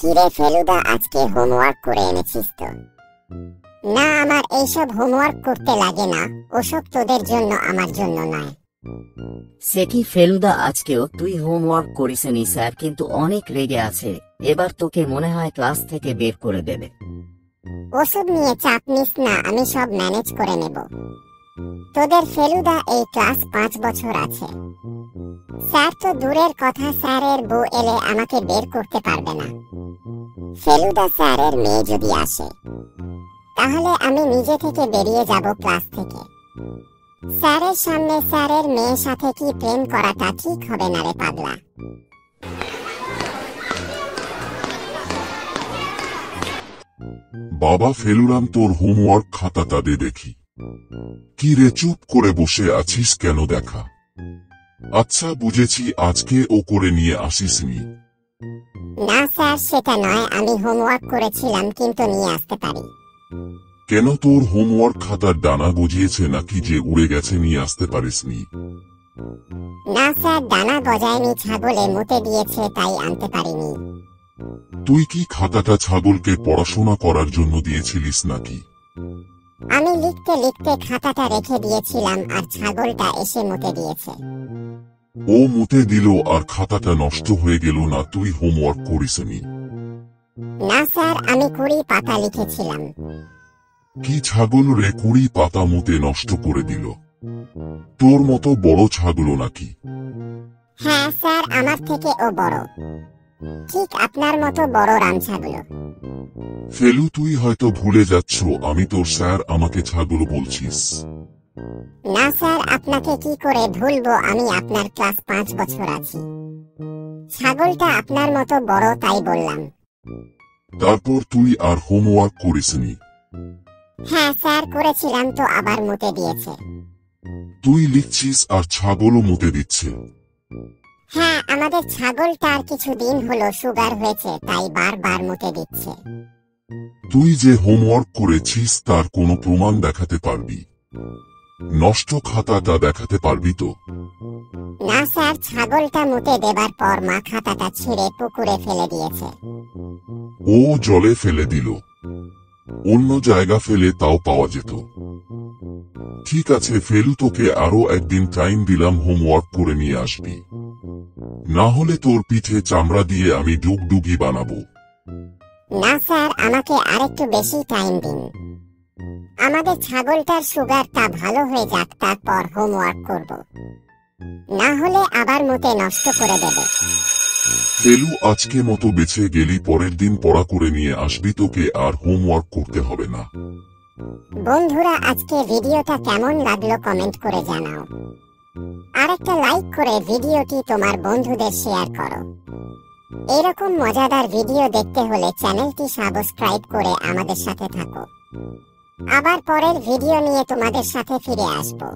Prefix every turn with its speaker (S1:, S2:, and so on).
S1: কিরে ফেলুদা, আজকে হোমওয়ার্ক করে এনেছিস তো? না, আমার এইসব হোমওয়ার্ক করতে লাগে না, ওসব তোদের জন্য, আমার জন্য নয়।
S2: সে কি ফেলুদা, আজকেও তুই হোমওয়ার্ক করিসনি স্যার কিন্তু অনেক রেগে আছে, এবার তোকে মনে হয় ক্লাস থেকে বের করে দেবে।
S1: ওসব নিয়ে চাপ নিস না, আমি সব ম্যানেজ করে নেব। তোদের ফেলুদা এই ক্লাস 5 বছর আছে। স্যার তো দূরের কথা, স্যারের বউ এলে আমাকে বের করতে পারবে না। ফেলুদা স্যারের মেয়ে যদি আসে তাহলে আমি নিজে থেকে বেরিয়ে যাব ক্লাস থেকে। স্যারের সামনে স্যারের মেয়ের সাথে কি প্রেম করাটা ঠিক হবে না রে পাগলা।
S3: বাবা ফেলুরাম, তোর হোমওয়ার্ক খাতাটা দে দেখি। কি রে, চুপ করে বসে আছিস কেন? দেখা। আচ্ছা বুঝেছি, আজকে ও করে নিয়ে আসিসনি।
S1: না স্যার, সেটা নয়, আমি হোমওয়ার্ক করেছিলাম কিন্তু নিয়ে আসতে পারি।
S3: কেন, তোর হোমওয়ার্ক খাতার ডানা গজিয়েছে নাকি যে উড়ে গেছে, নিয়ে আসতে পারিসনি?
S1: না স্যার, ডানা গজায়নি, ছাগলে মুতে দিয়েছে তাই আনতে পারিনি।
S3: তুই কি খাতাটা ছাগলকে পড়াশোনা করার জন্য দিয়েছিলিস নাকি?
S1: আমি লিখতে লিখতে খাতাটা রেখে দিয়েছিলাম আর ছাগলটা এসে মুতে দিয়েছে।
S3: ও মুতে দিল আর খাতাটা নষ্ট হয়ে গেল না? তুই হোমওয়ার্ক করিসনি?
S1: না স্যার, আমি 20 পাতা লিখেছিলাম।
S3: কি ছাগল রে 20 পাতা মুতে নষ্ট করে দিল? তোর মতো বড় ছাগল নাকি?
S1: হ্যাঁ স্যার, আমার থেকে ও বড়, ঠিক আপনার মতো বড় রামছাগল।
S3: ফেলু, তুই হয়তো ভুলে যাচ্ছ আমি তোর স্যার, আমাকে ছাগল বলছিস?
S1: না স্যার, আপনাকে কি করে ভুলবো, আমি আপনার ক্লাস 5 বছর আছি। ছাগলটা আপনার মতো বড় তাই বললাম।
S3: তারপর তুই আর হোমওয়ার্ক করিসনি?
S1: হ্যাঁ স্যার, করেছিলাম তো আবার মুতে দিয়েছে।
S3: তুই লিখছিস আর ছাগলও মুতে দিচ্ছে?
S1: হ্যাঁ, আমাদের ছাগলটার কিছুদিন হলো সুগার হয়েছে তাই বারবার মুতে দিচ্ছে।
S3: তুই যে হোমওয়ার্ক করেছিস তার কোনো প্রমাণ দেখাতে পারবি? নষ্ট খাতাটা দেখাতে পারবি তো?
S1: না স্যার, ছাগলটা মুতে দেবার পর মা খাতাটা ছিঁড়ে পুকুরে ফেলে দিয়েছে।
S3: ও জলে ফেলে দিল? অন্য জায়গা ফেলে তাও পাওয়া যেত। ঠিক আছে ফেলু, তোকে আরো একদিন টাইম দিলাম, হোমওয়ার্ক করে নিয়ে আসবি, না হলে তোর পিঠে চামড়া দিয়ে আমি ডুগডুগি বানাবো।
S1: না স্যার, আমাকে আরেকটু বেশি টাইম দিন। আমাদের ছাগলটার সুগারটা ভালো হয়ে যাক, তারপর হোমওয়ার্ক করব, না হলে আবার মুতে নষ্ট করে দেবে।
S3: ফেলু, আজকে মতো বেঁচে গেলি, পরের দিন পড়া করে নিয়ে আসবি, তোকে আর হোমওয়ার্ক করতে হবে না।
S1: বন্ধুরা, আজকে ভিডিওটা কেমন লাগলো কমেন্ট করে জানাও, আর একটা লাইক করে ভিডিওটি তোমার বন্ধুদের শেয়ার করো। এরকম মজাদার ভিডিও দেখতে হলে চ্যানেলটি সাবস্ক্রাইব করে আমাদের সাথে থাকো। আবার পরের ভিডিও নিয়ে তোমাদের সাথে ফিরে আসবো।